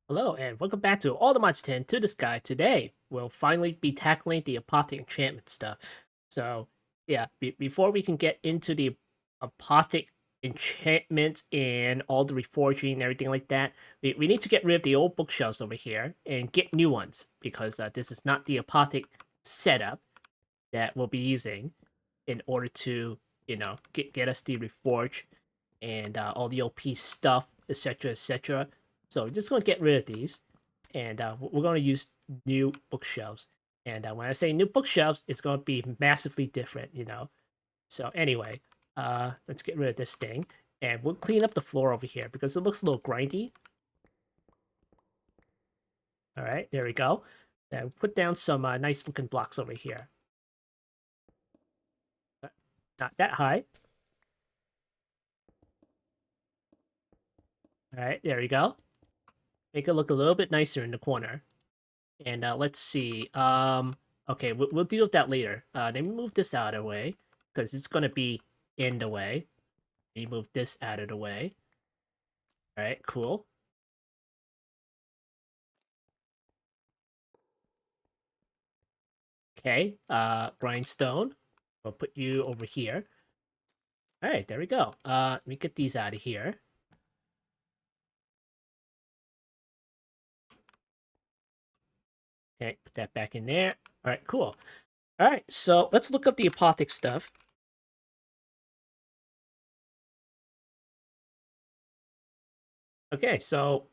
Hello, and welcome back to All the Mods 10 to the Sky. Today, we'll finally be tackling the Apothic enchantment stuff. So, yeah, before we can get into the Apothic enchantments and all the reforging and everything like that, we need to get rid of the old bookshelves over here and get new ones, because this is not the Apothic setup that we'll be using in order to, get us the reforge and all the OP stuff, etc., etc. So we're just going to get rid of these, and we're going to use new bookshelves. And when I say new bookshelves, it's going to be massively different. So anyway, let's get rid of this thing, and we'll clean up the floor over here because it looks a little grindy. All right, there we go. And we'll put down some nice looking blocks over here. Not that high. All right, there we go. Make it look a little bit nicer in the corner. And let's see. Okay, we'll deal with that later. Let me move this out of the way because it's gonna be in the way. Let me move this out of the way. All right, cool. Okay, grindstone. We'll put you over here. All right, there we go. Let me get these out of here. Okay, put that back in there. All right, cool. All right, so let's look up the apothic stuff. Okay, so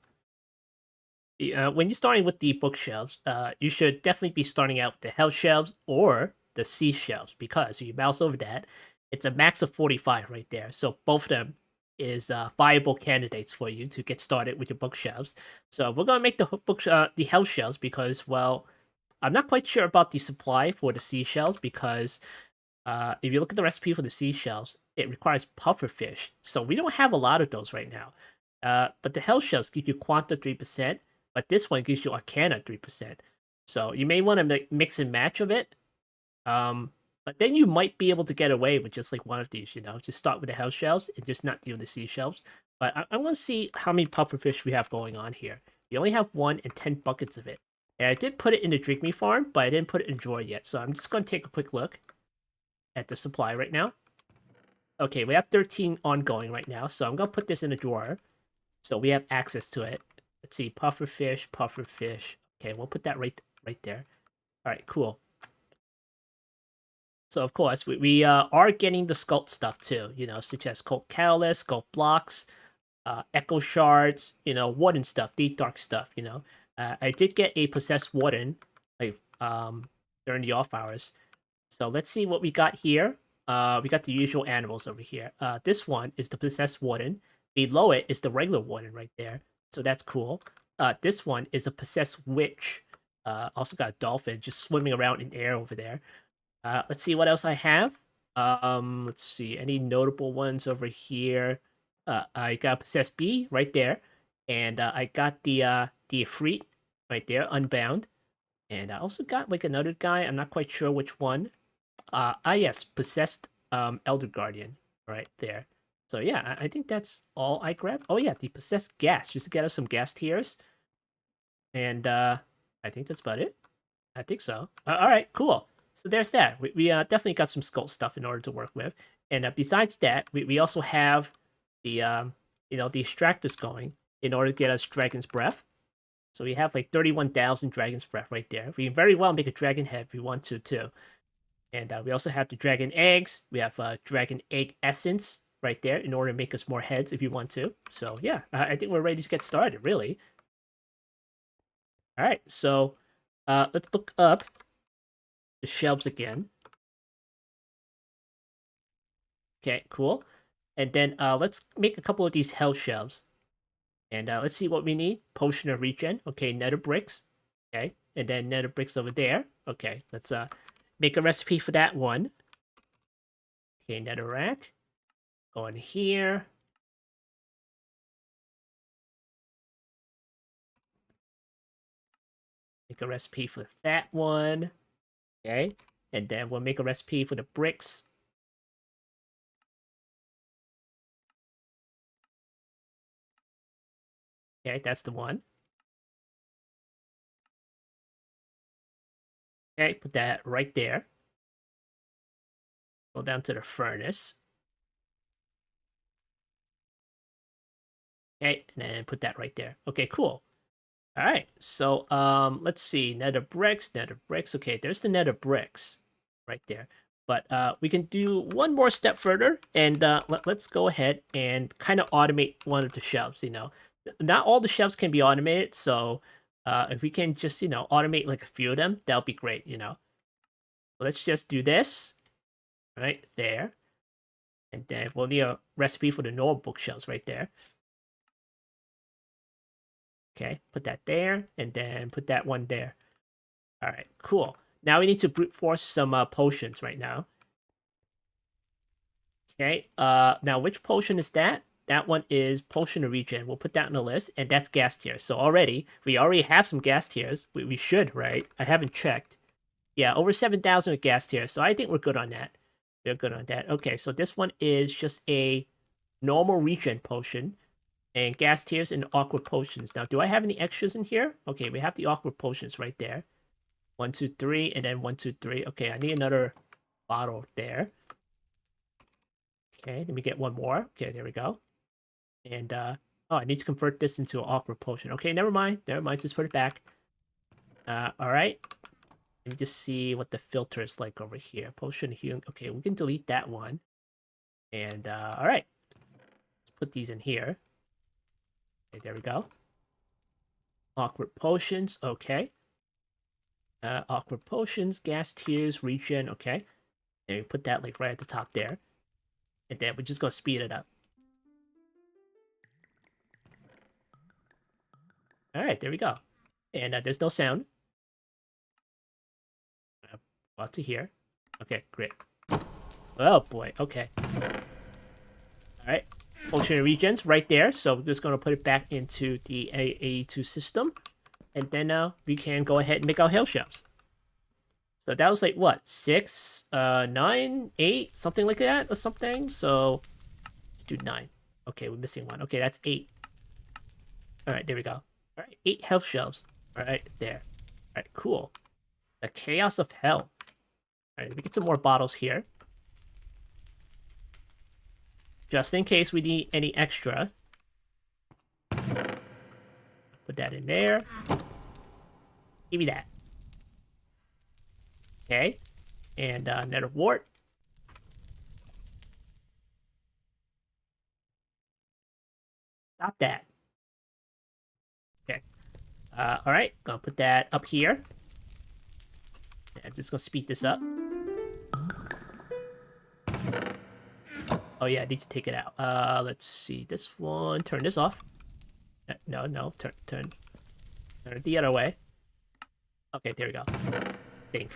when you're starting with the bookshelves, you should definitely be starting out with the health shelves or the sea shelves, because if you mouse over that, it's a max of 45 right there. So both of them is viable candidates for you to get started with your bookshelves. So we're gonna make the health shelves because, well, I'm not quite sure about the supply for the seashells, because if you look at the recipe for the seashells, it requires pufferfish. So we don't have a lot of those right now. But the hell shells give you Quanta 3%, but this one gives you Arcana 3%. So you may want to mix and match of it. But then you might be able to get away with just like one of these. Just start with the hell shells and just not deal with the seashells. But I'm going to see how many pufferfish we have going on here. We only have 1 and 10 buckets of it. And I did put it in the Drink Me farm, but I didn't put it in drawer yet. So I'm just going to take a quick look at the supply right now. Okay, we have 13 ongoing right now, so I'm going to put this in a drawer so we have access to it. Let's see, pufferfish, pufferfish. Okay, we'll put that right there. All right, cool. So of course we are getting the sculpt stuff too, such as Cult Catalyst, Sculpt Blocks, Echo Shards, Warden stuff, Deep Dark stuff. I did get a Possessed Warden, like, during the off hours. So let's see what we got here. We got the usual animals over here. This one is the Possessed Warden. Below it is the regular Warden right there. So that's cool. This one is a Possessed Witch. Also got a dolphin just swimming around in air over there. Let's see what else I have. Let's see. Any notable ones over here? I got Possessed Bee right there. And I got the Ifrit right there, Unbound. And I also got like another guy. I'm not quite sure which one. Yes, Possessed Elder Guardian right there. So yeah, I think that's all I grabbed. Oh yeah, the Possessed Gas, just to get us some gas tiers. And I think that's about it. I think so. All right, cool. So there's that. We definitely got some skull stuff in order to work with. And besides that, we also have the the extractors going in order to get us Dragon's Breath. So we have like 31,000 Dragon's Breath right there. We can very well make a Dragon Head if we want to too. And we also have the dragon eggs. We have dragon egg essence right there in order to make us more heads if you want to. So yeah, I think we're ready to get started, really. All right, so let's look up the shelves again. Okay, cool. And then let's make a couple of these hell shelves. And let's see what we need. Potion of regen. Okay, nether bricks. Okay, and then nether bricks over there. Okay, let's make a recipe for that one. Okay, nether rack. Go in here. Make a recipe for that one. Okay, and then we'll make a recipe for the bricks. Okay, that's the one. Okay, put that right there. Go down to the furnace. Okay, and then put that right there. Okay, cool. All right, so let's see, nether bricks, nether bricks. Okay, there's the nether bricks right there. But we can do one more step further, and let's go ahead and kind of automate one of the shelves. You know, not all the shelves can be automated, so if we can just automate like a few of them, that'll be great. You know, let's just do this right there, and then we'll need a recipe for the normal bookshelves right there. Okay, put that there, and then put that one there. All right, cool. Now we need to brute force some potions right now. Okay, now which potion is that? That one is potion of regen. We'll put that on the list, and that's gas tier. So we already have some gas tiers. We should, right? I haven't checked. Yeah, over 7,000 with gas tiers. So I think we're good on that. We're good on that. Okay, so this one is just a normal regen potion, and gas tiers and awkward potions. Now, do I have any extras in here? Okay, we have the awkward potions right there. 1, 2, 3, and then 1, 2, 3. Okay, I need another bottle there. Okay, let me get one more. Okay, there we go. And oh, I need to convert this into an awkward potion. Okay, never mind. Never mind. Just put it back. All right. Let me just see what the filter is like over here. Potion healing. Okay, we can delete that one. And all right. Let's put these in here. Okay, there we go. Awkward potions. Okay. Awkward potions, gas tiers, regen. Okay. And we put that like right at the top there. And then we're just gonna speed it up. All right, there we go. And there's no sound. Up to here. Okay, great. Oh boy. Okay. All right. Potion regens right there. So we're just gonna put it back into the A82 system, and then we can go ahead and make our hail shelves. So that was like what 6, 9, 8, something like that, or something. So let's do 9. Okay, we're missing one. Okay, that's 8. All right, there we go. All right, 8 health shelves. All right, there. All right, cool. The chaos of hell. All right, we get some more bottles here. Just in case we need any extra. Put that in there. Give me that. Okay. And nether wart. Stop that. Okay. All right. Gonna put that up here. I'm just gonna speed this up. Oh yeah, I need to take it out. Let's see. This one. Turn this off. No. Turn it the other way. Okay, there we go. Think.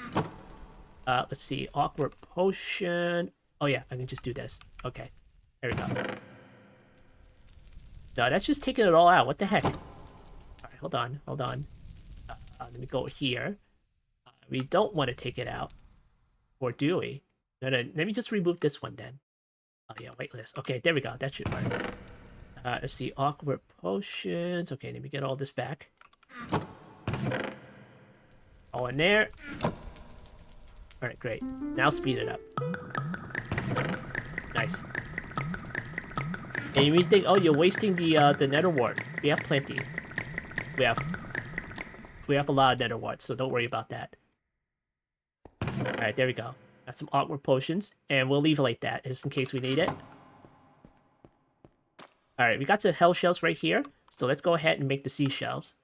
Let's see. Awkward potion. Oh yeah, I can just do this. Okay. There we go. No, that's just taking it all out. What the heck? All right, hold on. Let me go here. We don't want to take it out. Or do we? No, let me just remove this one then. Oh yeah, waitlist. Okay, there we go. That should work. Let's see. Awkward potions. Okay, let me get all this back. All in there. Alright, great. Now speed it up. Nice. And you may think, oh, you're wasting the nether wart. We have plenty. We have a lot of nether warts, so don't worry about that. Alright, there we go. Got some awkward potions, and we'll leave it like that, just in case we need it. Alright, we got some hell shells right here, so let's go ahead and make the seashells.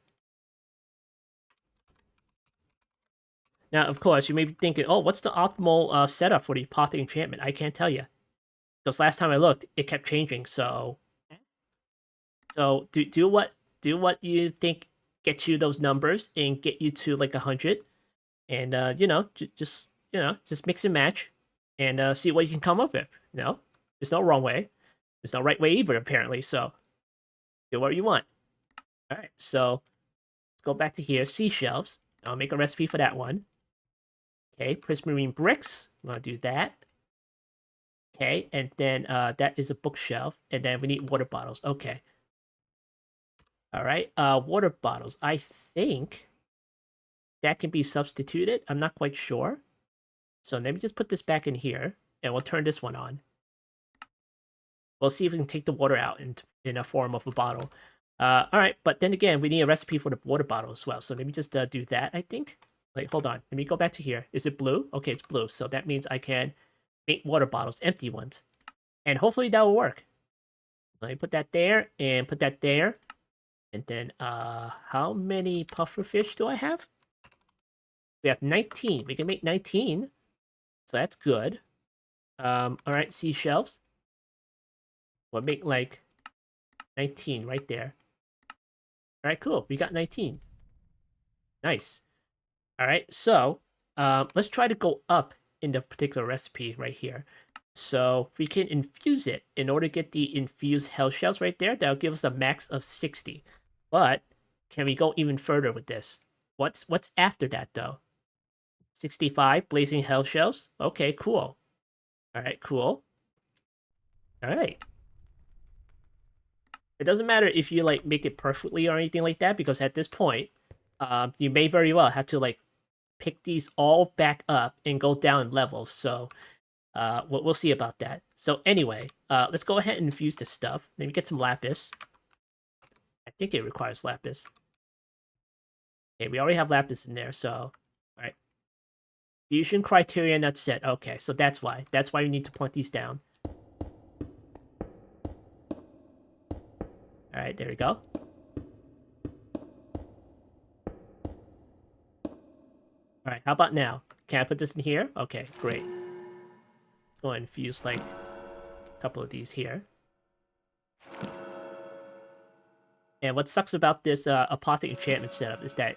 Now, of course, you may be thinking, oh, what's the optimal setup for the Apothic enchantment? I can't tell you. Because last time I looked, it kept changing, so... So, do what you think gets you those numbers and get you to, like, 100. And, just mix and match. And see what you can come up with, you know? There's no wrong way. There's no right way either, apparently, so... Do what you want. Alright, so... Let's go back to here. Seashells. I'll make a recipe for that one. Okay, prismarine bricks. I'm gonna do that. Okay, and then that is a bookshelf. And then we need water bottles. Okay. Alright, water bottles. I think that can be substituted. I'm not quite sure. So let me just put this back in here, and we'll turn this one on. We'll see if we can take the water out in a form of a bottle. All right, but then again, we need a recipe for the water bottle as well. So let me just do that, I think. Like, hold on. Let me go back to here. Is it blue? Okay, it's blue. So that means I can make water bottles, empty ones. And hopefully that will work. Let me put that there and put that there. And then, how many puffer fish do I have? We have 19. We can make 19. So that's good. All right, seashells. We'll make like 19 right there. All right, cool. We got 19. Nice. All right, so let's try to go up in the particular recipe right here. So we can infuse it. In order to get the infused hell shells right there, that'll give us a max of 60. But can we go even further with this? What's after that though? 65 blazing hell shells? Okay, cool. All right, cool. All right. It doesn't matter if you like make it perfectly or anything like that, because at this point, you may very well have to like pick these all back up and go down in levels. So we'll see about that. So anyway, let's go ahead and infuse this stuff. Let me get some lapis. I think it requires lapis. Okay, we already have lapis in there, so all right. Fusion criteria not set. Okay, so that's why. That's why we need to point these down. All right, there we go. All right, how about now? Can I put this in here? Okay, great. Go ahead and infuse like a couple of these here. And what sucks about this Apothic enchantment setup is that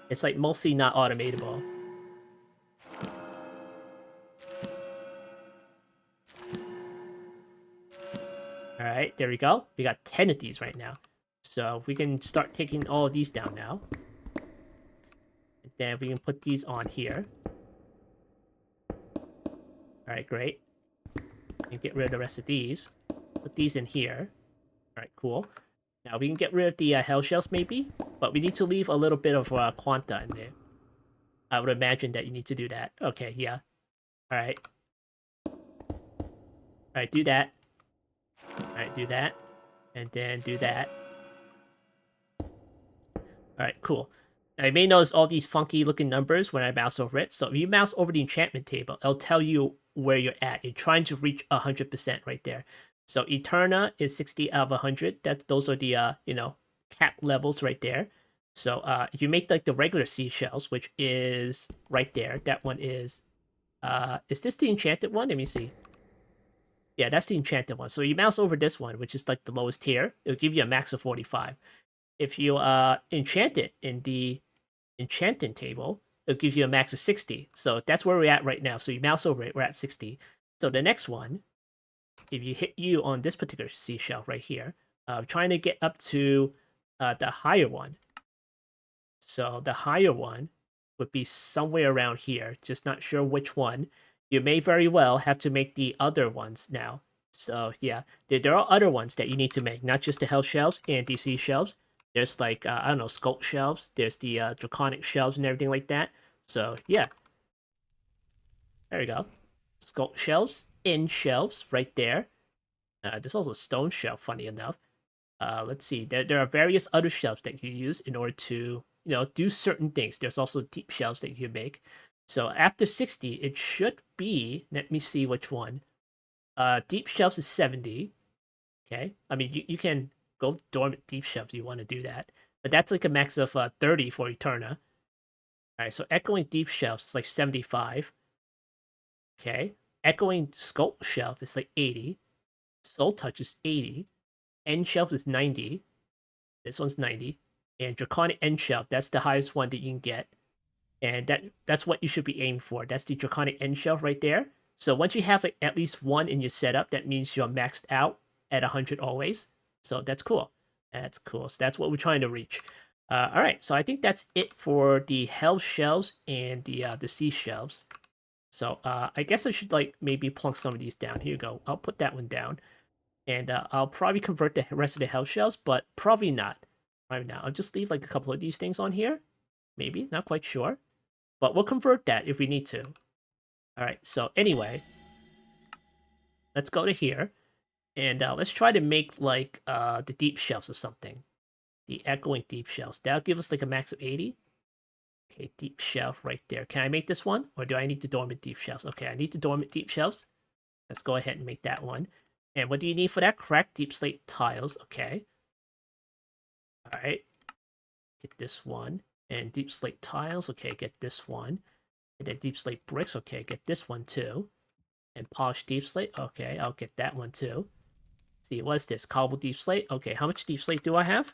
it's like mostly not automatable. All right, there we go. We got 10 of these right now. So we can start taking all of these down now. And then we can put these on here. All right, great. And get rid of the rest of these. Put these in here. All right, cool. Now we can get rid of the hell shells maybe, but we need to leave a little bit of quanta in there. I would imagine that you need to do that. Okay, yeah. All right. All right, do that. All right, do that. And then do that. All right, cool. Now, you may notice all these funky looking numbers when I mouse over it. So if you mouse over the enchantment table, it'll tell you where you're at. You're trying to reach 100% right there. So Eterna is 60 out of 100. Those are the cap levels right there. So if you make like the regular seashells, which is right there, that one is this the enchanted one? Let me see. Yeah, that's the enchanted one. So you mouse over this one, which is like the lowest tier, it'll give you a max of 45. If you enchant it in the enchanting table, it'll give you a max of 60. So that's where we're at right now. So you mouse over it, we're at 60. So the next one, if you hit U on this particular seashell right here, trying to get up to the higher one. So the higher one would be somewhere around here, just not sure which one. You may very well have to make the other ones now. So yeah, there are other ones that you need to make, not just the hell shells and the sea shells. There's like, I don't know, sculpt shelves. There's the draconic shelves and everything like that. So yeah. There we go. Sculpt shelves, in shelves, right there. There's also a stone shelf, funny enough. Let's see. There are various other shelves that you use in order to, do certain things. There's also deep shelves that you make. So after 60, it should be, let me see which one. Deep shelves is 70. Okay. I mean, you can go dormant deep shelves if you want to do that. But that's like a max of 30 for Eterna. Alright, so echoing deep shelves is like 75. Okay. Echoing sculpt shelf is like 80. Soul touch is 80. End shelf is 90. This one's 90. And draconic end shelf, that's the highest one that you can get. And that's what you should be aiming for. That's the draconic end shelf right there. So once you have like at least one in your setup, that means you're maxed out at 100 always. So that's cool. That's cool. So that's what we're trying to reach. All right. So I think that's it for the hell shells and the sea shelves. So I guess I should like maybe plunk some of these down. Here you go. I'll put that one down. And I'll probably convert the rest of the hell shells, but probably not. Probably not. I'll just leave like a couple of these things on here. Maybe, not quite sure. But we'll convert that if we need to. Alright, so anyway, let's go to here. And let's try to make like the deep shelves or something. The echoing deep shelves. That'll give us like a max of 80. Okay, deep shelf right there. Can I make this one? Or do I need the dormant deep shelves? Okay, I need the dormant deep shelves. Let's go ahead and make that one. And what do you need for that? Cracked deep slate tiles. Okay. Alright. Get this one. And deep slate tiles. Okay, get this one. And then deep slate bricks. Okay, get this one too. And polished deep slate. Okay, I'll get that one too. See, what's this? Cobble deep slate. Okay, how much deep slate do I have?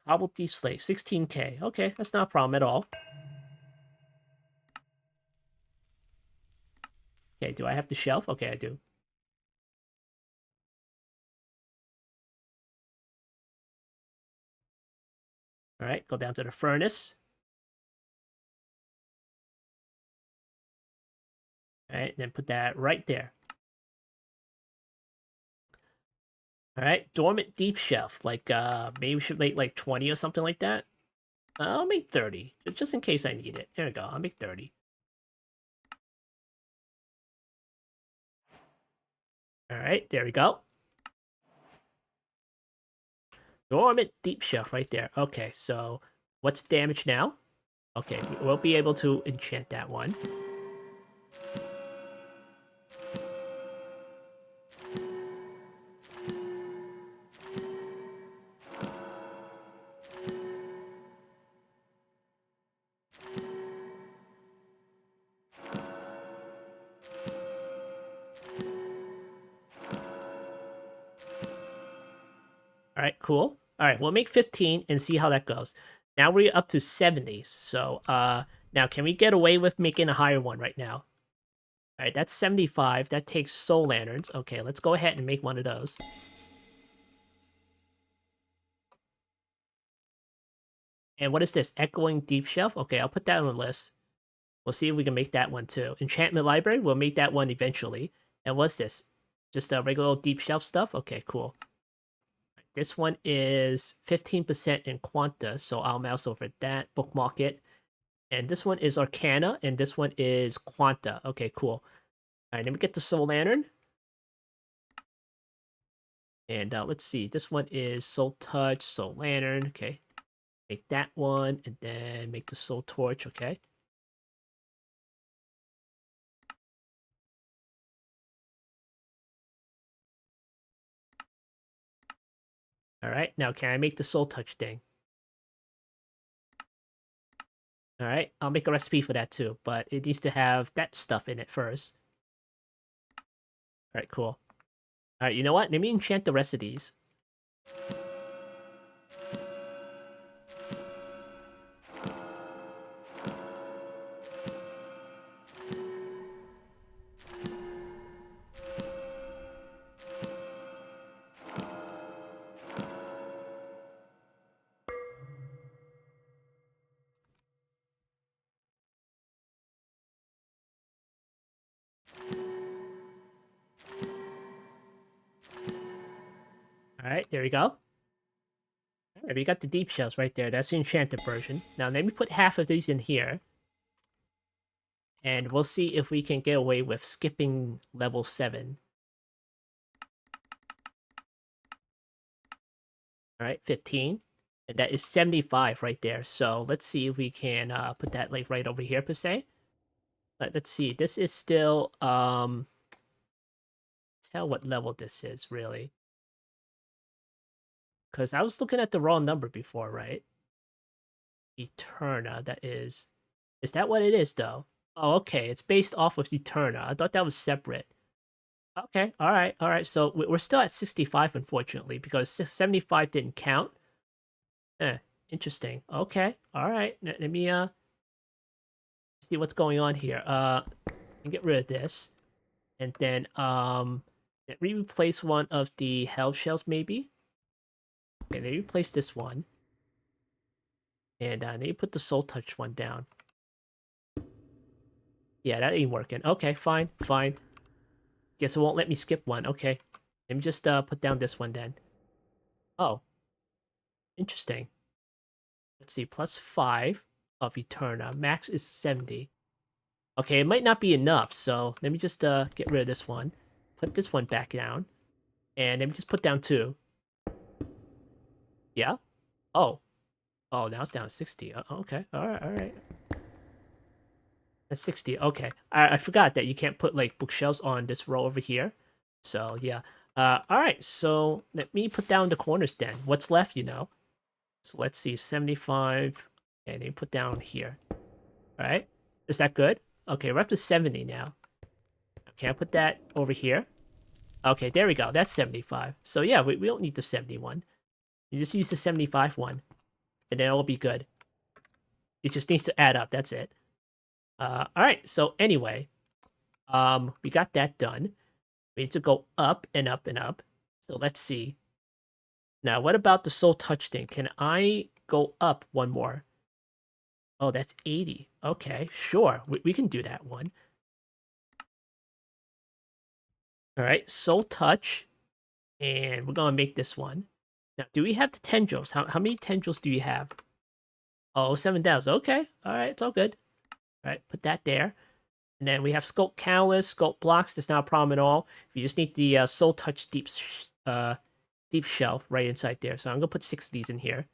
Cobble deep slate, 16k. Okay, that's not a problem at all. Okay, do I have the shelf? Okay, I do. Alright, go down to the furnace. Alright, then put that right there. Alright, dormant deep shelf. Like, maybe we should make like 20 or something like that. I'll make 30, just in case I need it. There we go, I'll make 30. Alright, there we go. Dormant deep shelf right there. Okay, so what's damage now? Okay, we'll be able to enchant that one. All right, cool. All right, we'll make 15 and see how that goes. Now we're up to 70. So now can we get away with making a higher one right now? All right, that's 75. That takes soul lanterns. Okay, let's go ahead and make one of those. And what is this? Echoing Deep Shelf? Okay, I'll put that on the list. We'll see if we can make that one too. Enchantment Library, we'll make that one eventually. And what's this? Just a regular old Deep Shelf stuff? Okay, cool. This one is 15% in Quanta, so I'll mouse over that, bookmark it. And this one is Arcana, and this one is Quanta. Okay, cool. All right, let me get the Soul Lantern. And let's see, this one is Soul Touch, Soul Lantern. Okay, make that one, and then make the Soul Torch. Okay. All right, now can I make the Soul Touch thing? All right, I'll make a recipe for that too, but it needs to have that stuff in it first. All right, cool. All right, you know what? Let me enchant the rest of these. All right, there we go. All right, we got the deep shells right there. That's the enchanted version. Now let me put half of these in here. And we'll see if we can get away with skipping level 7. All right, 15. And that is 75 right there. So let's see if we can put that like right over here per se. Let's see. This is still tell what level this is really. Because I was looking at the wrong number before, right? Eterna, that is. Is that what it is though? Oh, okay. It's based off of Eterna. I thought that was separate. Okay, all right. So we're still at 65, unfortunately, because 75 didn't count. Eh, interesting. Okay, all right. Let me see what's going on here. Get rid of this, and then let me replace one of the health shells, maybe. Okay, let me replace this one, and let me put the soul touch one down. Yeah, that ain't working. Okay, fine, fine. Guess it won't let me skip one. Okay, let me just put down this one then. Oh, Interesting. Let's see, +5 of Eterna. Max is 70. Okay, it might not be enough, so let me just get rid of this one. Put this one back down. And let me just put down 2. Yeah? Oh. Oh, now it's down to 60. Okay. Alright. That's 60. Okay. I forgot that you can't put, like, bookshelves on this row over here. So, yeah. Alright, so let me put down the corners then. What's left, you know? So let's see, 75. And then put down here. Alright? Is that good? Okay, we're up to 70 now. Okay, I'll put that over here. Okay, there we go. That's 75. So yeah, we don't need the 71. You just use the 75 one, and then it'll be good. It just needs to add up. That's it. All right. So anyway, we got that done. We need to go up and up and up. So let's see. Now, what about the soul touch thing? Can I go up one more? Oh, that's 80. Okay, sure. We can do that one. All right, soul touch. And we're going to make this one. Now, do we have the tendrils? How many tendrils do you have? Oh, 7,000. Okay. All right. It's all good. All right. Put that there. And then we have Sculpt Catalyst, Sculpt Blocks. That's not a problem at all. You just need the Soul Touch deep shelf right inside there. So I'm going to put 6 of these in here.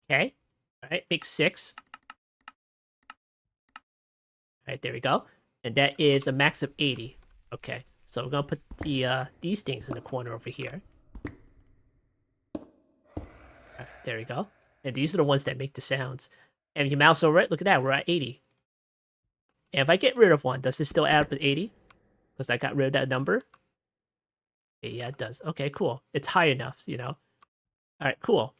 Okay. All right. Make 6. All right. There we go. And that is a max of 80. Okay. So we're going to put the these things in the corner over here. Right, there we go. And these are the ones that make the sounds. And if you mouse over it, look at that, we're at 80. And if I get rid of one, does this still add up to 80? Because I got rid of that number? Yeah, it does. Okay, cool. It's high enough, you know. Alright, cool.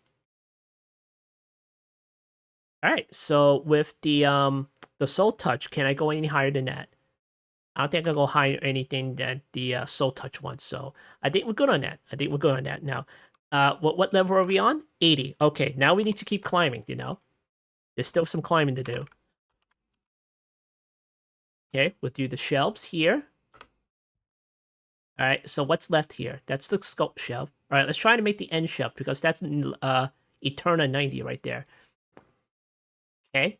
Alright, so with the soul touch, can I go any higher than that? I don't think I can go higher anything than the soul touch one, so I think we're good on that. Now, what level are we on? 80. Okay, now we need to keep climbing, you know. There's still some climbing to do. Okay, we'll do the shelves here. Alright, so what's left here? That's the sculpt shelf. Alright, let's try to make the end shelf, because that's Eterna 90 right there. Okay.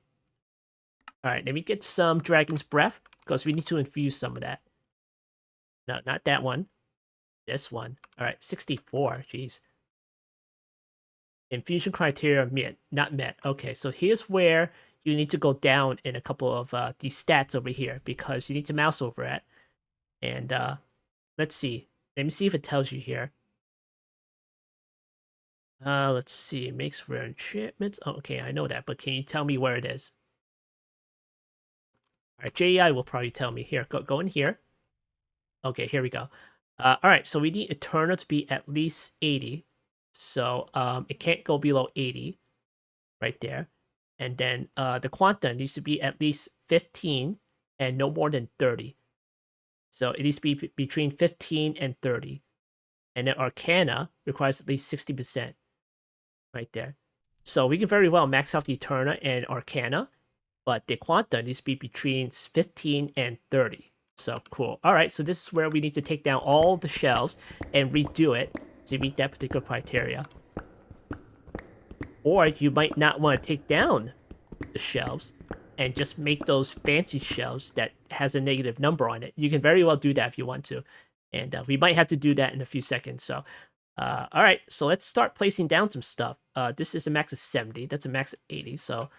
Alright, let me get some Dragon's Breath, because we need to infuse some of that. No, not that one. This one. Alright, 64. Jeez. Infusion criteria met. Not met. Okay, so here's where you need to go down in a couple of these stats over here, because you need to mouse over it. And let's see. Let me see if it tells you here. Let's see. Makes rare enchantments. Oh, okay, I know that, but can you tell me where it is? Alright, JEI will probably tell me. Here, go in here. Okay, here we go. Alright, so we need Eterna to be at least 80. So it can't go below 80. Right there. And then the Quanta needs to be at least 15 and no more than 30. So it needs to be between 15 and 30. And then Arcana requires at least 60%. Right there. So we can very well max out the Eterna and Arcana, but the Quanta needs to be between 15 and 30. So cool. Alright, so this is where we need to take down all the shelves and redo it to meet that particular criteria. Or you might not want to take down the shelves and just make those fancy shelves that has a negative number on it. You can very well do that if you want to. And we might have to do that in a few seconds. So, all right, so let's start placing down some stuff. This is a max of 70. That's a max of 80. So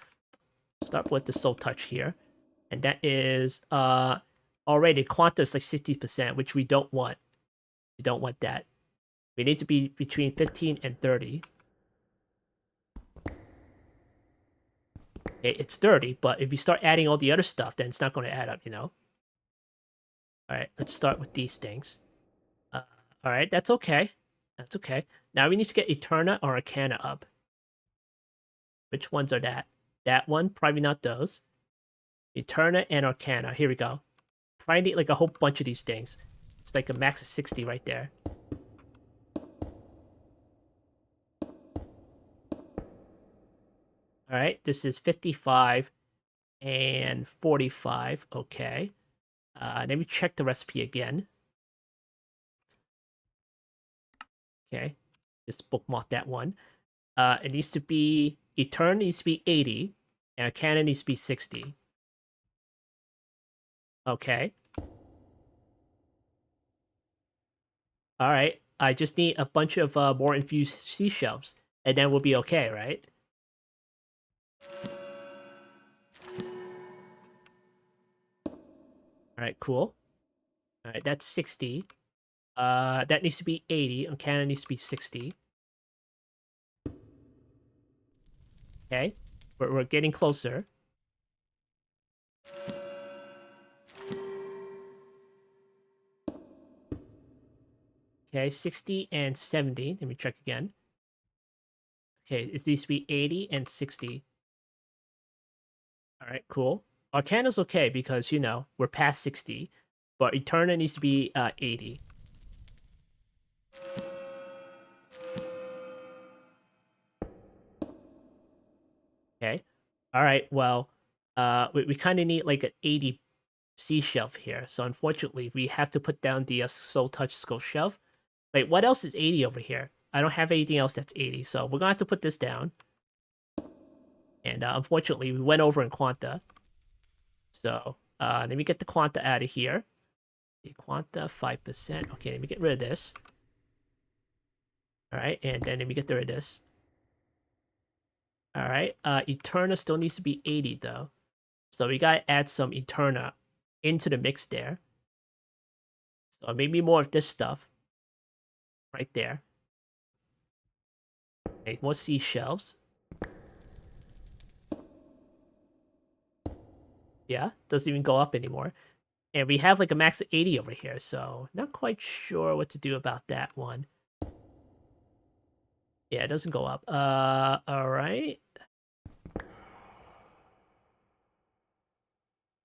start with the soul touch here. And that is already Quanta is like 60%, which we don't want. We don't want that. We need to be between 15 and 30. It's 30, but if you start adding all the other stuff, then it's not going to add up, you know? Alright, let's start with these things. Alright, that's okay. That's okay. Now we need to get Eterna or Arcana up. Which ones are that? That one? Probably not those. Eterna and Arcana. Here we go. Probably need like a whole bunch of these things. It's like a max of 60 right there. Alright, this is 55 and 45. Okay. Let me check the recipe again. Okay, just bookmark that one. It needs to be, Etern needs to be 80, and Cannon needs to be 60. Okay. Alright, I just need a bunch of more infused seashells, and then we'll be okay, right? Alright, cool. Alright, that's 60. That needs to be 80, and Cannon needs to be 60. Okay, we're getting closer. Okay, 60 and 70. Let me check again. Okay, it needs to be 80 and 60. Alright, cool. Arcana's okay because, you know, we're past 60, but Eterna needs to be 80. Okay. Alright, well, we kind of need like an 80 sea shelf here. So unfortunately, we have to put down the Soul Touch Skull shelf. Like, what else is 80 over here? I don't have anything else that's 80, so we're gonna have to put this down. And unfortunately, we went over in Quanta. So let me get the Quanta out of here. The Quanta 5%. Okay, let me get rid of this. Alright, and then let me get rid of this. Alright, Eterna still needs to be 80 though. So we gotta add some Eterna into the mix there. So maybe more of this stuff. Right there. Make more seashells. Yeah, doesn't even go up anymore. And we have like a max of 80 over here, so not quite sure what to do about that one. Yeah, it doesn't go up. Alright.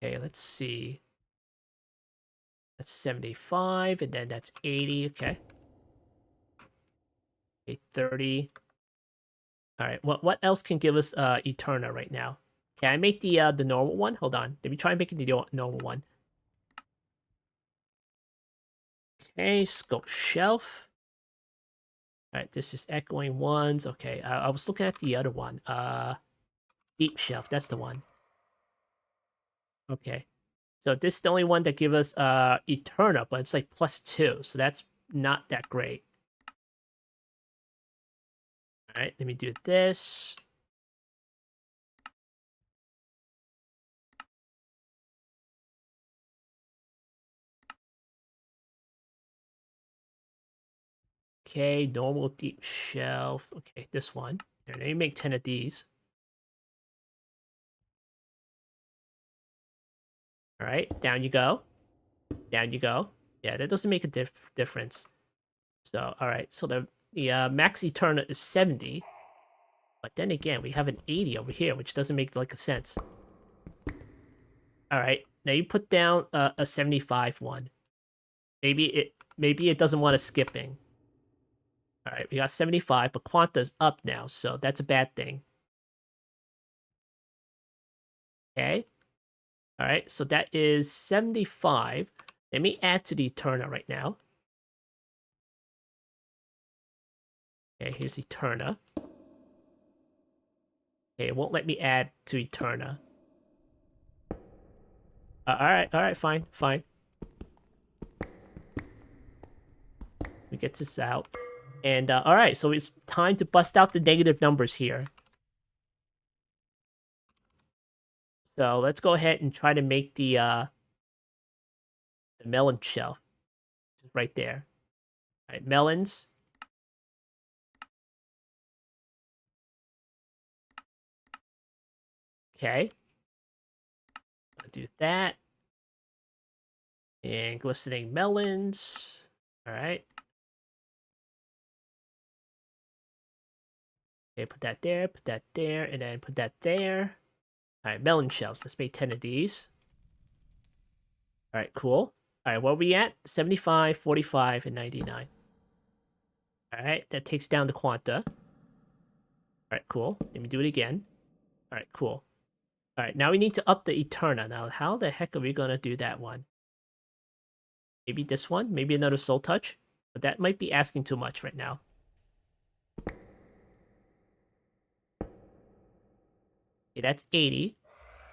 Okay, let's see. That's 75, and then that's 80, okay. Okay, 30. Alright, what else can give us Eterna right now? Can I make the normal one? Hold on. Let me try making the normal one. Okay, scope shelf. Alright, this is echoing ones. Okay, I was looking at the other one. Deep shelf, that's the one. Okay. So this is the only one that gives us Eterna, but it's like +2, so that's not that great. Alright, let me do this. Okay, normal deep shelf. Okay, this one. There, let me make 10 of these. Alright, down you go. Down you go. Yeah, that doesn't make a difference. So, alright, so the max Eterna is 70. But then again, we have an 80 over here, which doesn't make like a sense. Alright, now you put down a 75 one. Maybe it doesn't want us skipping. Alright, we got 75, but Quanta's up now, so that's a bad thing. Okay. Alright, so that is 75. Let me add to the Eterna right now. Okay, here's Eterna. Okay, it won't let me add to Eterna. Alright, fine. We get this out. And, alright, so it's time to bust out the negative numbers here. So let's go ahead and try to make the melon shell. Right there. Alright, melons. Okay. I'll do that. And glistening melons. Alright. Okay, put that there, and then put that there. Alright, melon shells. Let's make 10 of these. Alright, cool. Alright, where are we at? 75, 45, and 99. Alright, that takes down the Quanta. Alright, cool. Let me do it again. Alright, cool. Alright, now we need to up the Eterna. Now, how the heck are we gonna do that one? Maybe this one, maybe another soul touch, but that might be asking too much right now. Okay, that's 80.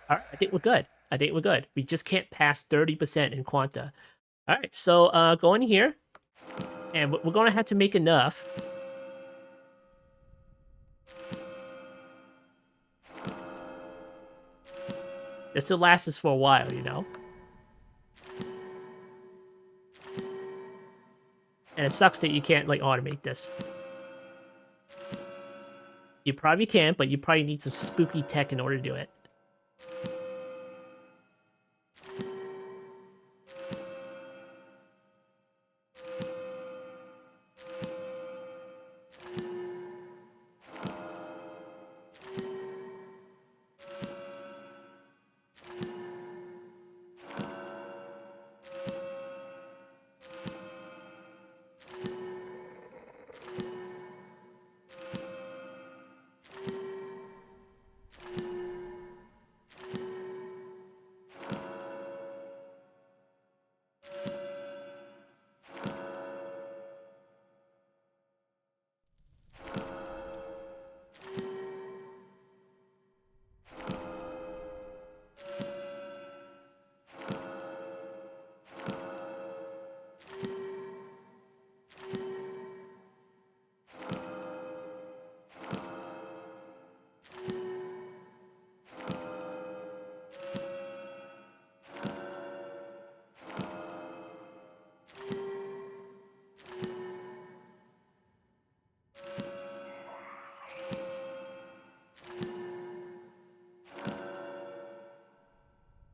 All right, I think we're good. I think we're good. We just can't pass 30% in Quanta. All right, so go in here, and we're gonna have to make enough. This will last us for a while, you know? And it sucks that you can't, like, automate this. You probably can, but you probably need some spooky tech in order to do it.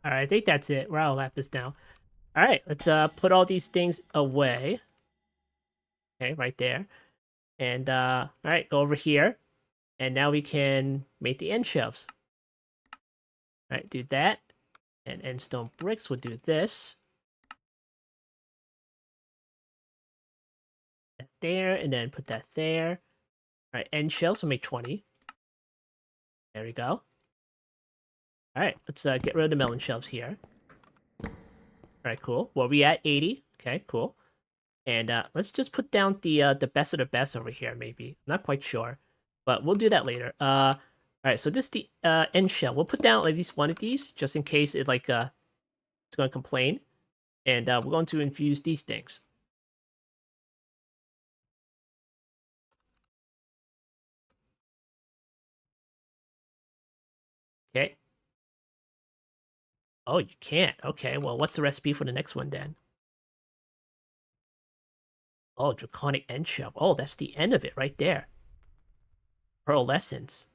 All right, I think that's it. We're out of lapis now. All right, let's put all these things away. Okay, right there. And all right, go over here. And now we can make the end shelves. All right, do that. And end stone bricks, we'll do this. That there, and then put that there. All right, end shelves, we'll make 20. There we go. All right, let's get rid of the melon shelves here. All right, cool. Well, we at 80. Okay, cool. And let's just put down the best of the best over here, maybe. I'm not quite sure, but we'll do that later. All right, so this is the end shell. We'll put down at least one of these, just in case it like it's going to complain. And we're going to infuse these things. Okay. Oh, you can't. Okay, well, what's the recipe for the next one then? Oh, draconic end shell. Oh, that's the end of it right there. Pearlescence.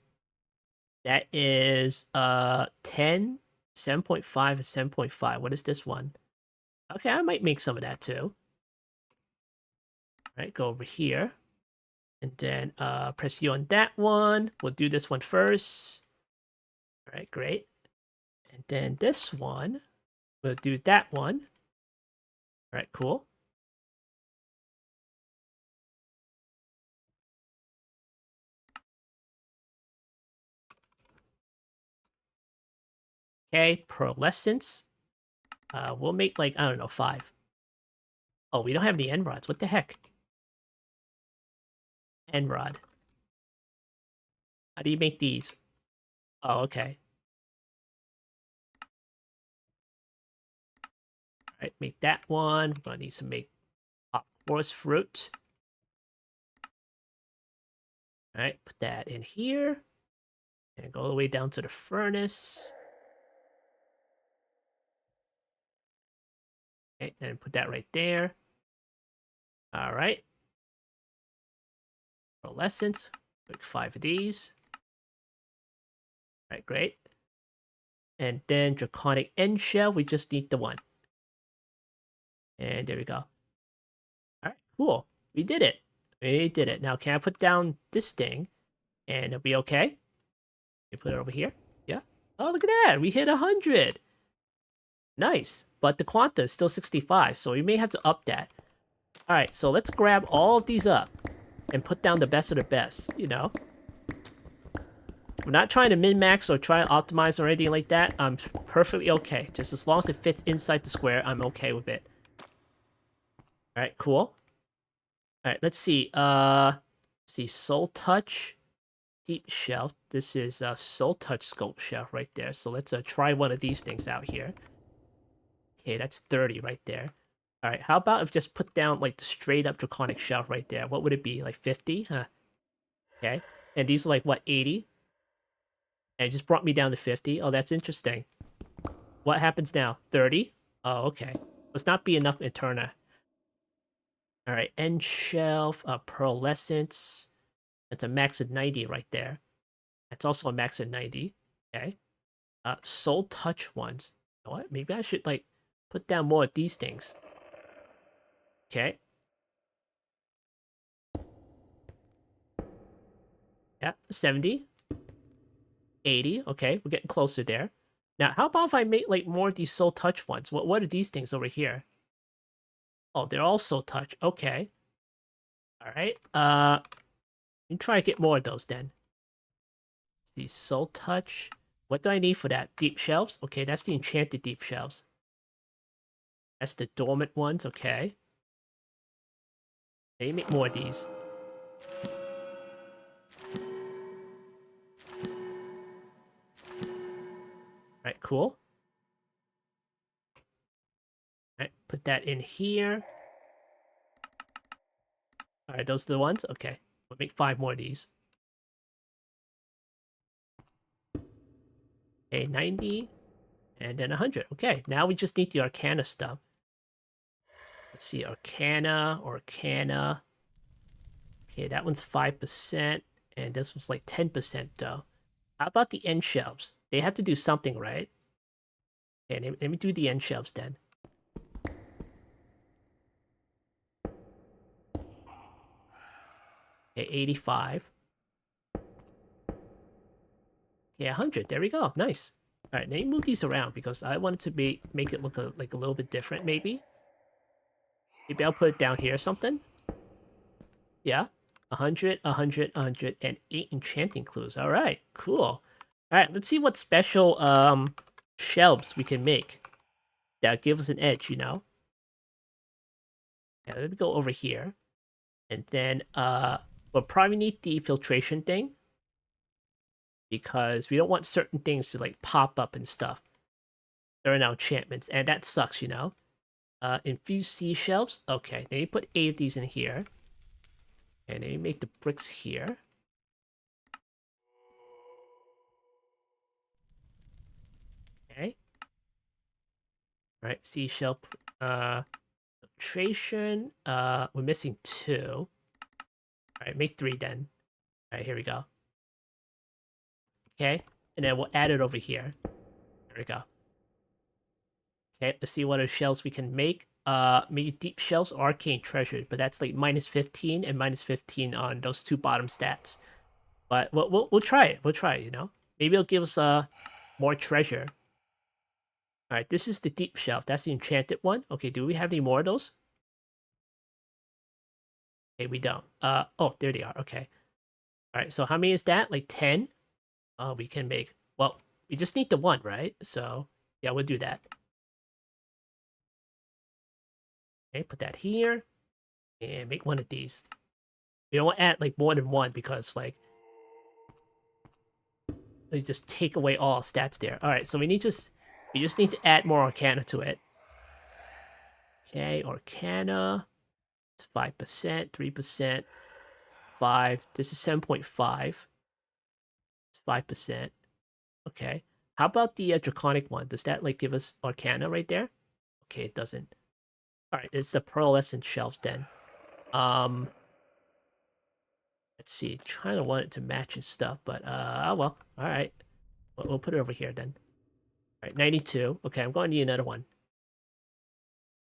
That is 10, 7.5, and 7.5. What is this one? Okay, I might make some of that too. All right, go over here. And then press U on that one. We'll do this one first. All right, great. And then this one, we'll do that one. All right, cool. Okay, pearlescence. We'll make like, I don't know, 5. Oh, we don't have the end rods. What the heck? End rod. How do you make these? Oh, okay. All right, make that one. We're gonna need to make hot forest fruit. All right, put that in here. And go all the way down to the furnace. Okay, and put that right there. All right. Pearlescent. Make 5 of these. All right, great. And then draconic end shell. We just need the one. And there we go. All right, cool. We did it. We did it. Now, can I put down this thing? And it'll be okay? You put it over here? Yeah. Oh, look at that. We hit 100. Nice. But the quanta is still 65, so we may have to up that. All right, so let's grab all of these up and put down the best of the best, you know? We're not trying to min-max or try to optimize or anything like that. I'm perfectly okay. Just as long as it fits inside the square, I'm okay with it. All right, cool. All right, let's see. See, Soul Touch, Deep Shelf. This is a Soul Touch Sculpt Shelf right there. So let's try one of these things out here. Okay, that's 30 right there. All right, how about if we just put down like the straight up Draconic Shelf right there? What would it be? Like 50? Huh. Okay. And these are like what, 80? And it just brought me down to 50. Oh, that's interesting. What happens now? 30? Oh, okay. Must not be enough Eterna. All right, End Shelf, Pearlescence. That's a max of 90 right there. That's also a max of 90. Okay. Soul Touch ones. You know what? Maybe I should like put down more of these things. Okay. Yeah, 70. 80. Okay, we're getting closer there. Now, how about if I make like more of these Soul Touch ones? What are these things over here? Oh, they're all Soul Touch. Okay. All right. You try to get more of those then. The Soul Touch. What do I need for that? Deep Shelves? Okay, that's the Enchanted Deep Shelves. That's the Dormant ones. Okay. They make more of these. All right, cool. All right, put that in here. All right, those are the ones? Okay. We'll make 5 more of these. Okay, 90. And then 100. Okay, now we just need the Arcana stuff. Let's see, Arcana. Okay, that one's 5%. And this was like 10% though. How about the end shelves? They have to do something, right? Okay, let me do the end shelves then. Okay, 85. Okay, 100. There we go. Nice. All right, let me move these around because I wanted to make it look like a little bit different, maybe. Maybe I'll put it down here or something. Yeah. 100, 100, 100, and 8 enchanting clues. All right, cool. All right, let's see what special shelves we can make that give us an edge, you know? Yeah, let me go over here. And then we'll probably need the filtration thing because we don't want certain things to like pop up and stuff. There are now enchantments, and that sucks, you know? Infused seashells. Okay, then you put 8 of these in here. And then you make the bricks here. Okay. Alright, seashell filtration. We're missing 2. Alright, make 3 then. Alright, here we go. Okay, and then we'll add it over here. There we go. Okay, let's see what other shells we can make. Maybe deep shells, arcane treasure, but that's like minus 15 and minus 15 on those 2 bottom stats. But we'll try it. We'll try it, you know? Maybe it'll give us more treasure. Alright, this is the deep shelf. That's the enchanted one. Okay, do we have any more of those? Okay, we don't. Oh, there they are. Okay. Alright, so how many is that? Like 10? Oh, we can make... Well, we just need the 1, right? So, yeah, we'll do that. Okay, put that here. And make 1 of these. We don't want to add, like, more than 1 because, like... We just take away all stats there. Alright, so we just need to add more Arcana to it. Okay, Arcana. It's 5%, 3%, 5. This is 7.5. It's 5%. Okay. How about the Draconic one? Does that, like, give us Arcana right there? Okay, it doesn't. Alright, it's the Pearlescent shelves then. Let's see. Trying to want it to match and stuff, but, oh well. Alright. We'll put it over here then. Alright, 92. Okay, I'm going to need another one.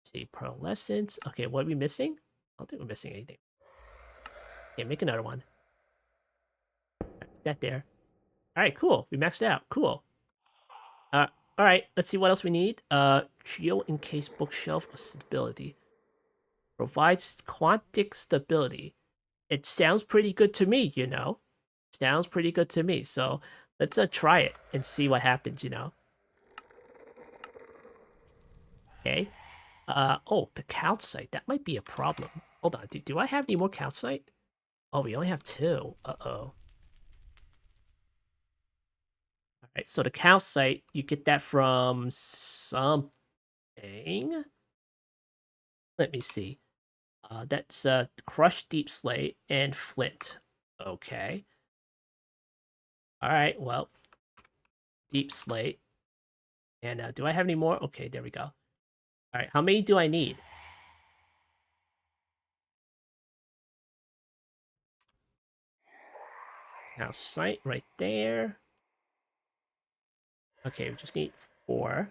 Let's see, Pearlescent. Okay, what are we missing? I don't think we're missing anything. Okay, make another one. Right, put that there. Alright, cool. We maxed it out. Cool. Alright, let's see what else we need. Geo encased bookshelf of stability. Provides quantic stability. It sounds pretty good to me, you know? Sounds pretty good to me. So let's try it and see what happens, you know? Okay. Oh, the calcite. That might be a problem. Hold on. Do I have any more calcite? Oh, we only have 2. Uh-oh. Alright, so the calcite, you get that from something. Let me see. That's crushed deep slate and flint. Okay. Alright, well, deep slate. And do I have any more? Okay, there we go. Alright, how many do I need? Calcite right there. Okay, we just need 4.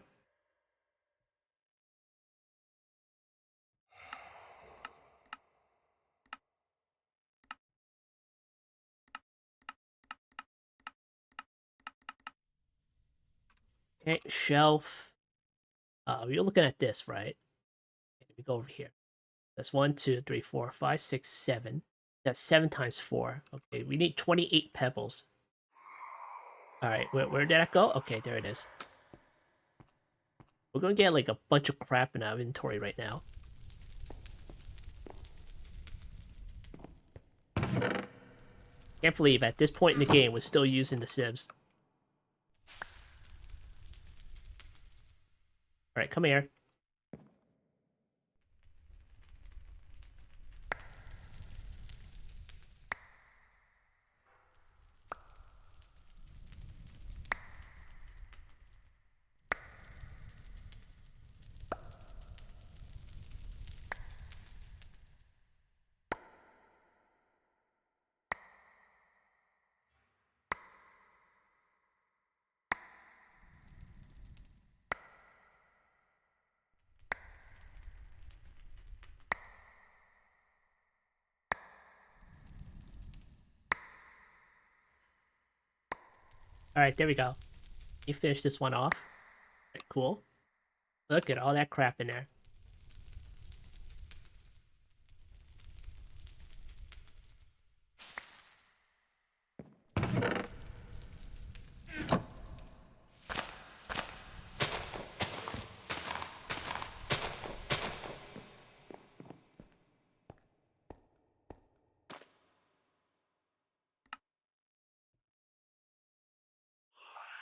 Okay, shelf. We're looking at this, right? Okay, we go over here. That's 1, 2, 3, 4, 5, 6, 7. That's 7 times 4. Okay, we need 28 pebbles. Alright, where did that go? Okay, there it is. We're gonna get like a bunch of crap in our inventory right now. Can't believe at this point in the game we're still using the sieves. Alright, come here. Alright, there we go. You finish this one off. Alright, cool. Look at all that crap in there.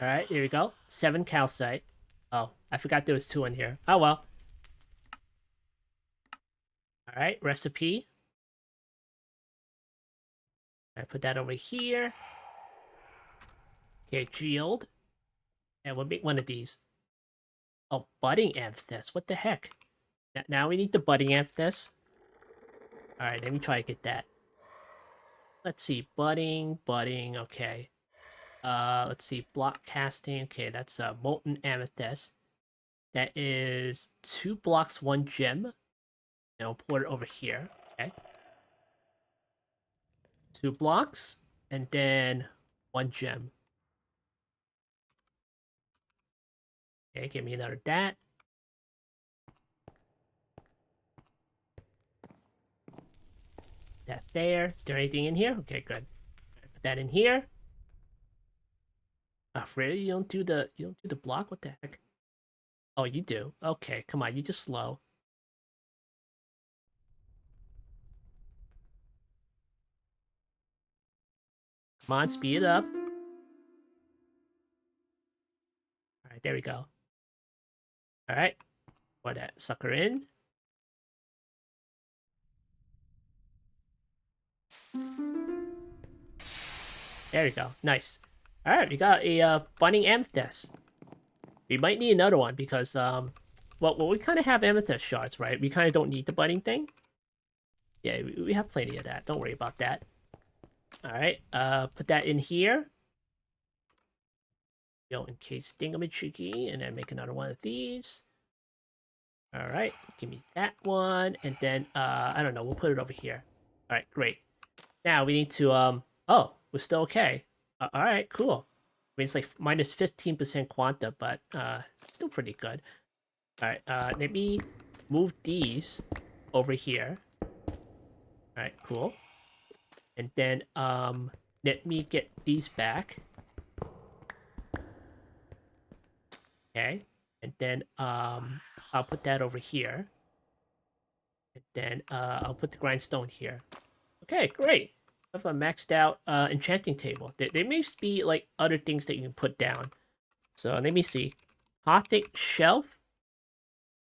Alright, here we go. 7 calcite. Oh, I forgot there was 2 in here. Oh well. Alright, recipe. I put that over here. Okay, shield. And we'll make one of these. Oh, budding amethyst. What the heck? Now we need the budding amethyst. Alright, let me try to get that. Let's see. Budding. Okay. Let's see. Block casting. Okay, that's a molten amethyst. That is 2 blocks, 1 gem. And we'll put it over here. Okay. 2 blocks. And then 1 gem. Okay, give me another that. That there. Is there anything in here? Okay, good. Put that in here. Oh, really? You don't do the block? What the heck? Oh, you do. Okay, come on, you just slow. Come on, speed it up. Alright, there we go. Alright. Put that sucker in. There we go. Nice. Alright, we got a budding amethyst. We might need another one because well we kind of have amethyst shards, right? We kind of don't need the budding thing. Yeah, we have plenty of that. Don't worry about that. Alright, put that in here. Go in case thingamajiggy, and then make another one of these. Alright, give me that one, and then, I don't know, we'll put it over here. Alright, great. Now we need to, oh, we're still okay. Alright, cool. I mean, it's like minus 15% quanta, but, still pretty good. Alright, let me move these over here. Alright, cool. And then, let me get these back. Okay, and then, I'll put that over here. And then I'll put the grindstone here. Okay, great. I have a maxed out enchanting table. There may be like other things that you can put down. So let me see. Apothic shelf.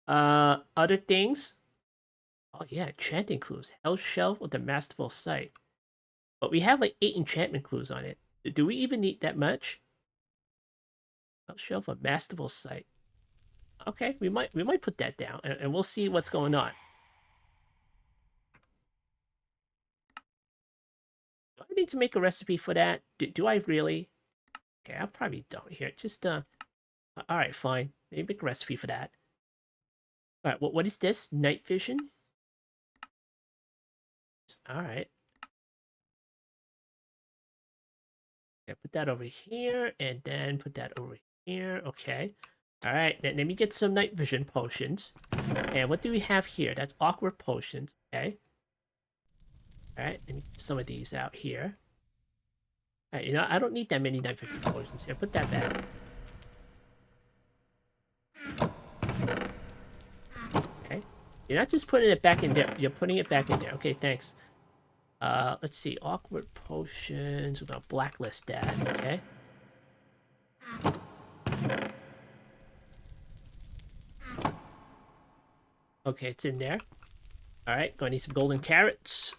Other things. Oh yeah, enchanting clues. Hell shelf with a masterful sight. But we have like 8 enchantment clues on it. Do we even need that much? Hell shelf of masterful sight. Okay, we might put that down, and we'll see what's going on. Do I need to make a recipe for that? Do I really? Okay, I probably don't here. Just all right, fine. Maybe make a recipe for that. All right, what is this? Night vision. All right. Okay, put that over here, and then put that over here. Okay. All right, then let me get some night vision potions. And what do we have here? That's awkward potions. Okay. All right, let me get some of these out here. All right, I don't need that many night vision potions here. Put that back. Okay. You're not just putting it back in there. You're putting it back in there. Okay, thanks. Let's see. Awkward potions. We're gonna blacklist that. Okay. Okay, it's in there. All right, gonna need some golden carrots.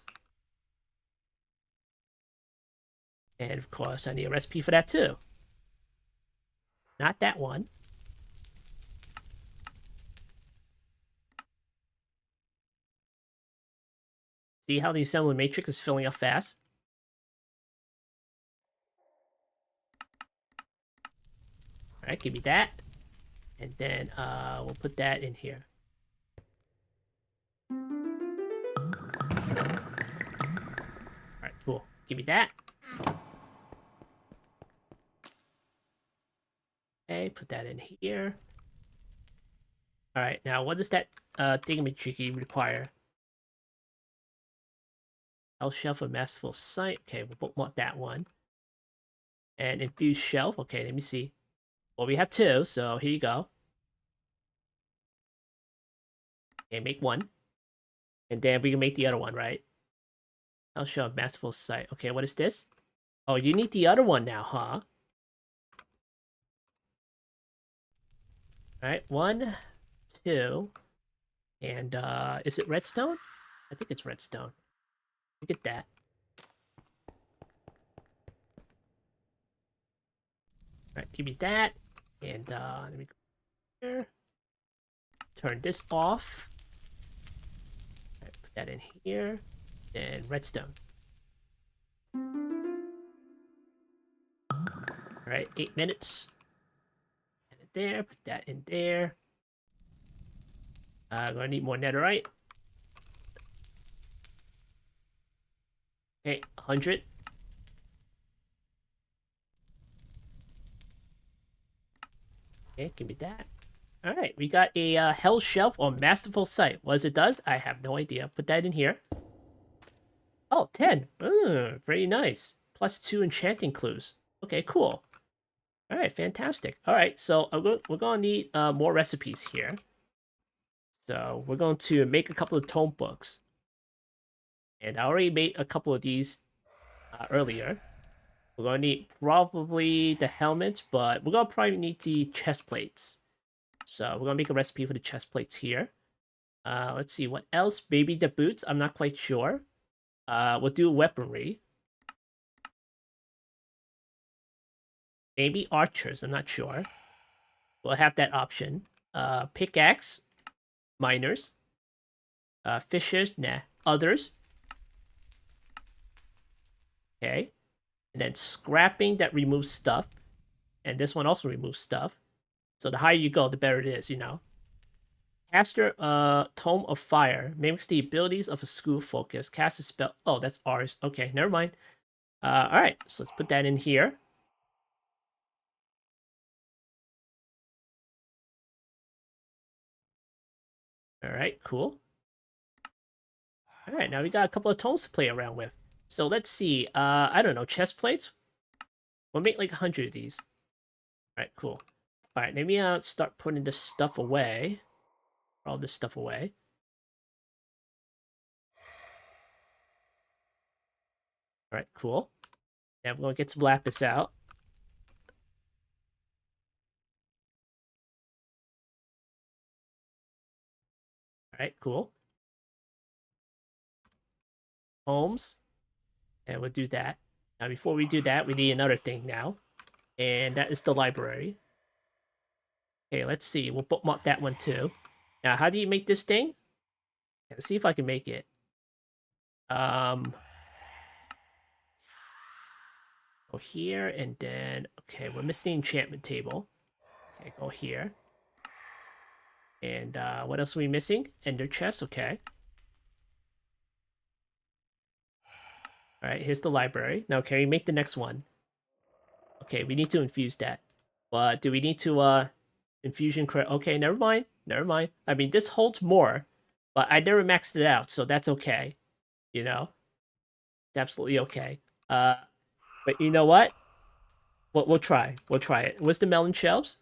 And of course, I need a recipe for that too. Not that one. See how the assembly matrix is filling up fast? All right, give me that. And then we'll put that in here. All right, cool. Give me that. Okay, put that in here. All right, now what does that thingamajiggy require? Health shelf of masterful sight. Okay, we'll bookmark that one. And infused shelf. Okay, let me see. Well, we have 2, so here you go. Okay, make 1. And then we can make the other one, right? Health shelf of masterful sight. Okay, what is this? Oh, you need the other one now, huh? All right, 1, 2, and is it redstone? I think it's redstone. Look at that. All right, give me that, and let me go here. Turn this off. All right, put that in here, and redstone. All right, 8 minutes. Put it there. Put that in there. Gonna need more netherite. Okay, 100. Okay, give me that. All right, we got a Hell Shelf or Masterful Sight. What does it does? I have no idea. Put that in here. Oh, 10. Very nice. +2 enchanting clues. Okay, cool. All right, fantastic. All right, so we're going to need more recipes here. So we're going to make a couple of tome books. And I already made a couple of these earlier. We're going to need probably the helmet, but we're going to probably need the chest plates. So we're going to make a recipe for the chest plates here. Let's see, what else? Maybe the boots, I'm not quite sure. We'll do weaponry. Maybe archers, I'm not sure. We'll have that option. Pickaxe, miners. Fishers, nah. Others. Okay. And then scrapping, that removes stuff. And this one also removes stuff. So the higher you go, the better it is, Caster, Tome of Fire. Mimics the abilities of a school focus. Cast a spell. Oh, that's ours. Okay, never mind. Alright, so let's put that in here. Alright, cool. Alright, now we got a couple of tomes to play around with. So let's see. I don't know, chest plates? We'll make like 100 of these. Alright, cool. Alright, let me start putting this stuff away. All this stuff away. Alright, cool. Now we're gonna get some lapis out. Alright, cool. Homes. And we'll do that. Now, before we do that, we need another thing now. And that is the library. Okay, let's see. We'll bookmark that one too. Now, how do you make this thing? Let's see if I can make it. Go here, and then... Okay, we're missing the enchantment table. Okay, go here. And what else are we missing? Ender chest, okay. Alright, here's the library. Now, can we make the next one? Okay, we need to infuse that. But do we need to, infusion credit? Okay, never mind. Never mind. I mean, this holds more, but I never maxed it out, so that's okay. You know? It's absolutely okay. But you know what? We'll try. We'll try it. Where's the melon shelves?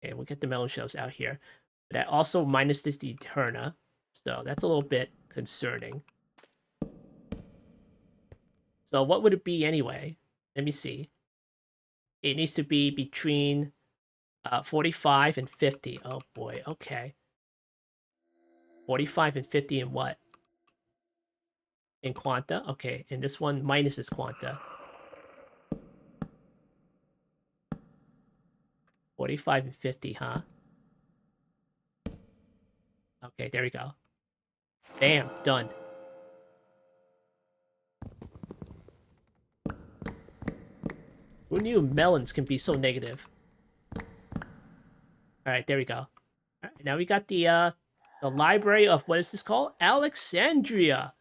Okay, we'll get the melon shelves out here. But that also minus this the Eterna, so that's a little bit concerning. So what would it be anyway? Let me see. It needs to be between 45 and 50. Oh boy, okay. 45 and 50 in what? In Quanta? Okay, and this one minus is Quanta. 45 and 50, huh? Okay, there we go. Bam, done. Who knew melons can be so negative? Alright, there we go. Alright, now we got the library of, what is this called? Alexandria.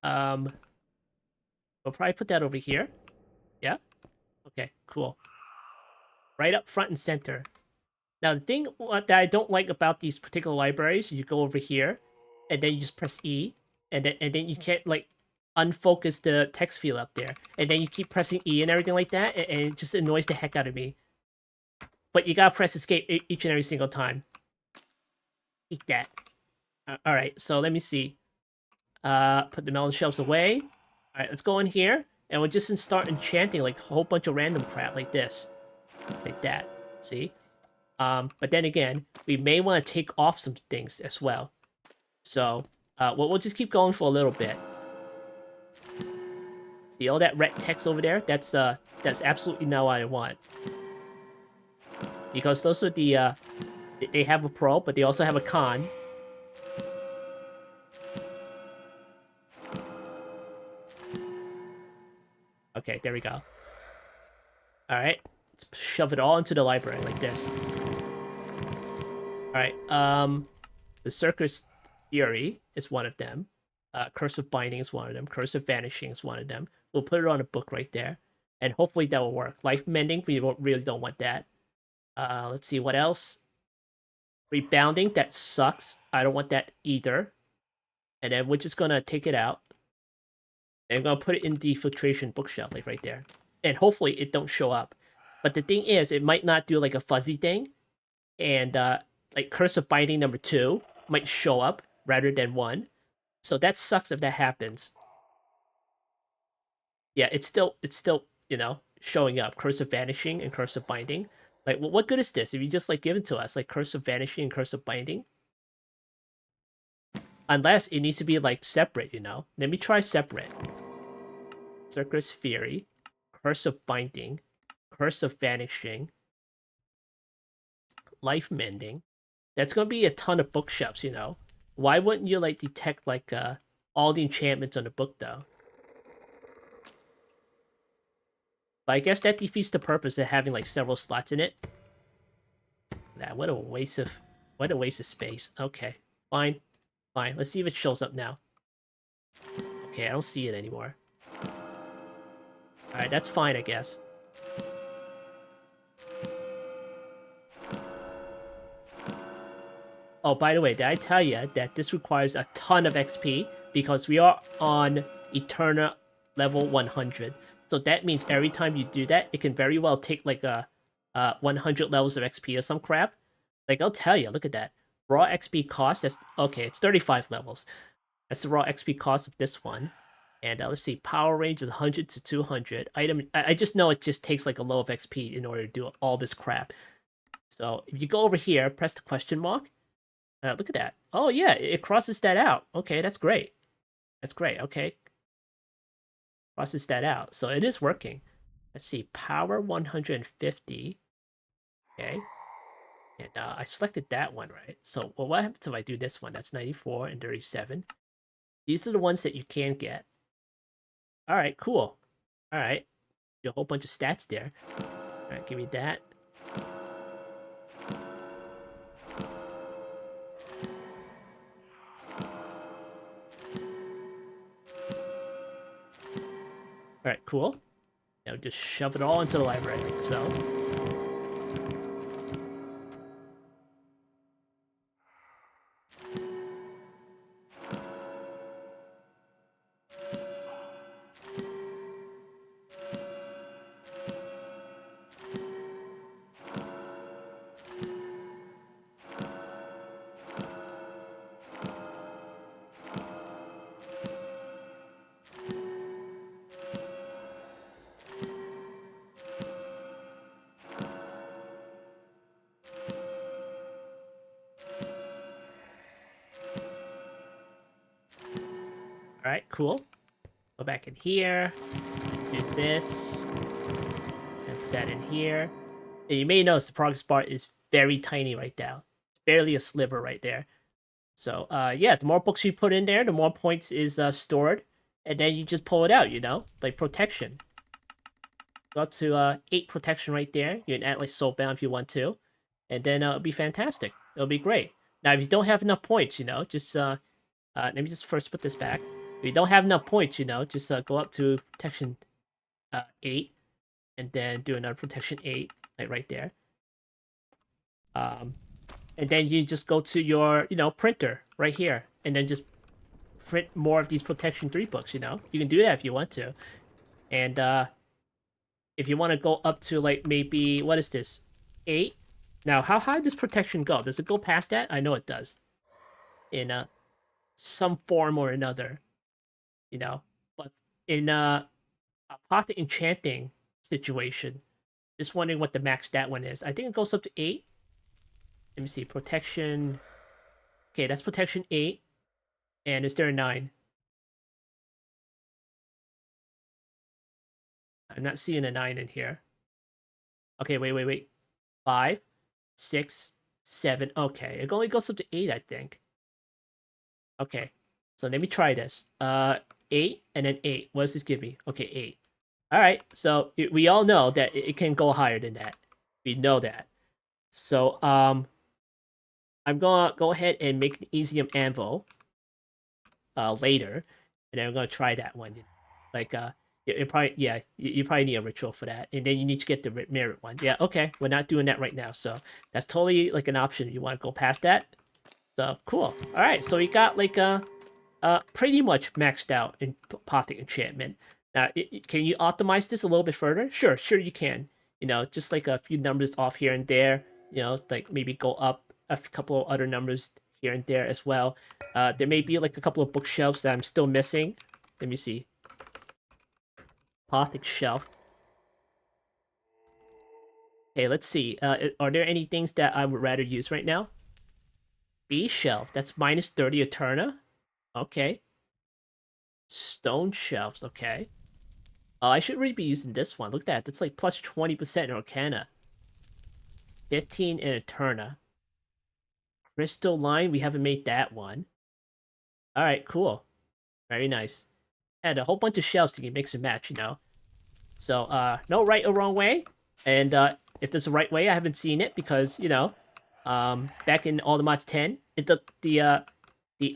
We'll probably put that over here. Yeah? Okay, cool. Right up front and center. Now, the thing that I don't like about these particular libraries, you go over here, and then you just press E, and then you can't, like, unfocus the text field up there. And then you keep pressing E and everything like that, and it just annoys the heck out of me. But you gotta press escape each and every single time. Eat that. Alright, so let me see. Put the melon shelves away. Alright, let's go in here, and we'll just start enchanting, like, a whole bunch of random crap, like this. Like that. See? But then again, we may want to take off some things as well. So, we'll just keep going for a little bit. See all that red text over there? That's absolutely not what I want. Because those are the, they have a pro, but they also have a con. Okay, there we go. Alright, let's shove it all into the library like this. Alright, the Circus Fury is one of them. Curse of Binding is one of them. Curse of Vanishing is one of them. We'll put it on a book right there. And hopefully that will work. Life Mending, we really don't want that. Let's see, what else? Rebounding, that sucks. I don't want that either. And then we're just gonna take it out. And I'm gonna put it in the filtration bookshelf, like right there. And hopefully it don't show up. But the thing is, it might not do like a fuzzy thing. And like Curse of Binding number 2 might show up rather than 1. So that sucks if that happens. Yeah, it's still, you know, showing up. Curse of Vanishing and Curse of Binding. Like, well, what good is this if you just, like, give it to us? Like, Curse of Vanishing and Curse of Binding? Unless it needs to be, like, separate, you know? Let me try separate. Circus Fury. Curse of Binding. Curse of Vanishing. Life Mending. That's gonna be a ton of bookshelves, you know? Why wouldn't you, like, detect, like, all the enchantments on the book, though? But I guess that defeats the purpose of having, like, several slots in it. What a waste of space. Okay, fine. Fine, let's see if it shows up now. Okay, I don't see it anymore. Alright, that's fine, I guess. Oh, by the way, did I tell you that this requires a ton of XP? Because we are on Eterna level 100. So that means every time you do that, it can very well take like a 100 levels of XP or some crap. Like, I'll tell you, look at that. Raw XP cost, that's... Okay, it's 35 levels. That's the raw XP cost of this one. And let's see, power range is 100 to 200. Item, I just know it just takes like a low of XP in order to do all this crap. So if you go over here, press the question mark. Look at that. Oh yeah, it crosses that out. Okay, that's great. That's great. Okay, crosses that out. So it is working. Let's see, power 150. Okay, and I selected that one, right? So well, what happens if I do this one? That's 94 and 37. These are the ones that you can get. All right, cool. All right, a whole bunch of stats there. All right, give me that. All right, cool. Now just shove it all into the library, like so. All right, cool. Go back in here. Do this. And put that in here. And you may notice the progress bar is very tiny right now. It's barely a sliver right there. So, yeah, the more books you put in there, the more points is stored. And then you just pull it out, you know? Like protection. Go up to 8 protection right there. You can add like soulbound if you want to. And then it'll be fantastic. It'll be great. Now, if you don't have enough points, you know, just let me just first put this back. If you don't have enough points, you know, just go up to protection 8, and then do another protection 8, like right there. And then you just go to your, you know, printer right here, and then just print more of these protection 3 books. You know, you can do that if you want to. And if you want to go up to like maybe what is this, 8? Now, how high does protection go? Does it go past that? I know it does. In some form or another, you know. But in Apothic Enchanting situation, just wondering what the max stat one is. I think it goes up to 8. Let me see, protection. Okay, that's protection 8. And is there a 9? I'm not seeing a 9 in here. Okay, wait. 5, 6, 7. Okay, it only goes up to 8, I think. Okay, so let me try this. 8 and then 8. What does this give me? Okay, 8. All right, so we all know that it can go higher than that. We know that. So I'm gonna go ahead and make the Easium Anvil later, and then I'm gonna try that one. Like you probably you probably need a ritual for that, and then you need to get the merit one. Yeah, okay, we're not doing that right now, so that's totally like an option. You want to go past that? So cool. All right, so we got like pretty much maxed out in Apothic enchantment. Now, can you optimize this a little bit further? Sure you can. You know, just like a few numbers off here and there. You know, like maybe go up a couple of other numbers here and there as well. There may be like a couple of bookshelves that I'm still missing. Let me see. Apothic shelf. Okay, let's see. Are there any things that I would rather use right now? B shelf. That's minus 30 Eterna. Okay. Stone shelves. Okay. I should really be using this one. Look at that. That's like plus 20% in Arcana. 15 in Eterna. Crystal line. We haven't made that one. Alright, cool. Very nice. And a whole bunch of shelves to mix and match, you know. So, no right or wrong way. And if there's a right way, I haven't seen it because, you know, back in Automods 10, the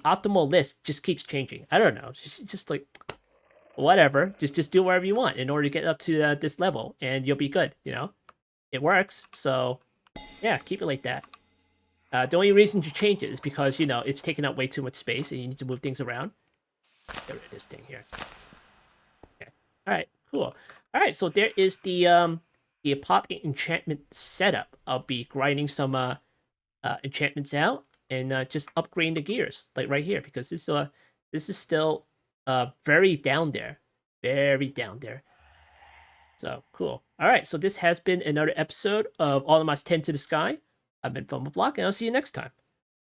optimal list just keeps changing. I don't know. Just like whatever. Just do whatever you want in order to get up to this level, and you'll be good. You know, it works. So yeah, keep it like that. The only reason to change it is because you know it's taking up way too much space, and you need to move things around. Get rid of this thing here. Okay. All right. Cool. All right. So there is the Apothic enchantment setup. I'll be grinding some enchantments out and just upgrading the gears like right here because this is still very down there. Very down there. So cool. All right, so this has been another episode of All of Us 10 to the Sky. I've been Block, and I'll see you next time.